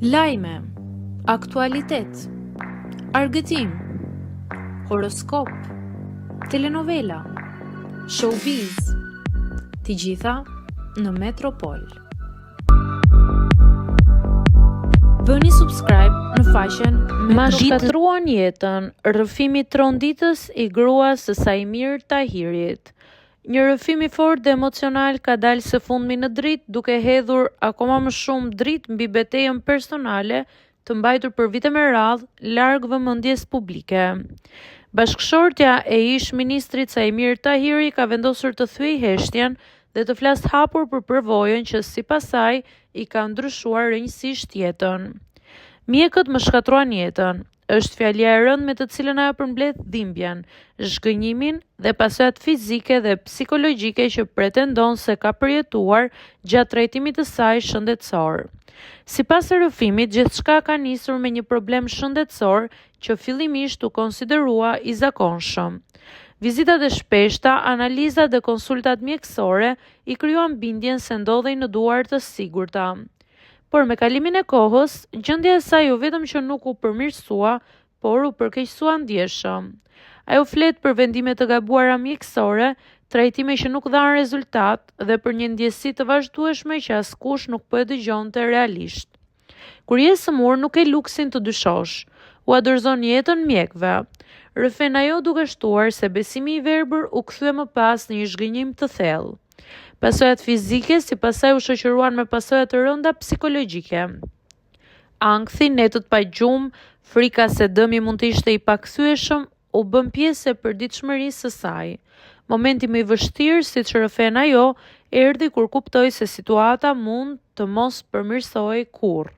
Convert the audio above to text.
Lajme, aktualitet, argëtim, horoskop, telenovela, showbiz, të gjitha në Metropol. Bëni subscribe në faqen Ma shkatruan jetën rrëfimi tronditës i gruas së Sajmir Tahirit. Një rrëfim i fortë dhe emocional ka dalë së fundmi në dritë, duke hedhur akoma më shumë dritë mbi betejën personale të mbajtur për vite me radhë larg vëmendjes publike. Bashkëshortja e ish-ministrit Sajmir Tahiri ka vendosur të thyejë heshtjen dhe të flasë hapur për përvojën që sipas saj i ka ndryshuar rënjësisht jetën. Mjekët më shkatruan jetën. Është fjalia e rëndë me të cilën ajo përmbledh dhimbjen, zhgënjimin dhe pasojat fizike dhe psikologjike që pretendon se ka përjetuar gjatë trajtimit të saj shëndetësor. Sipas rrëfimit, gjithçka ka nisur me një problem shëndetësor që fillimisht u konsiderua i zakonshëm. Vizitat e shpeshta, analizat dhe konsultat mjekësore i krijuan bindjen se ndodhej në duar të sigurta. Por me kalimin e kohës, gjendja e saj jo vetëm që nuk u përmirësua, por u përkeqësua ndjeshëm. Ajo flet për vendime të gabuara mjekësore, trajtime që nuk dhanë rezultat dhe për një ndjesi të vazhdueshme që askush nuk po e dëgjonte realisht. Kur je sëmur, nuk e luksin të dyshosh. U dorëzon jetën mjekëve. Rrëfen ajo duke shtuar se besimi i verbër u kthye më pas në një zhgënjim të thellë. Pasojat fizike sipas saj u shoqëruan me pasoja të rënda psikologjike. Ankthi, netët pa gjumë, frika se dëmi mund të ishte i pakthyeshëm u bën pjesë e përditshmërisë së saj. Momenti më i vështirë, siç rrëfen ajo, erdhi kur kuptoi se situata mund të mos përmirësohej kurrë.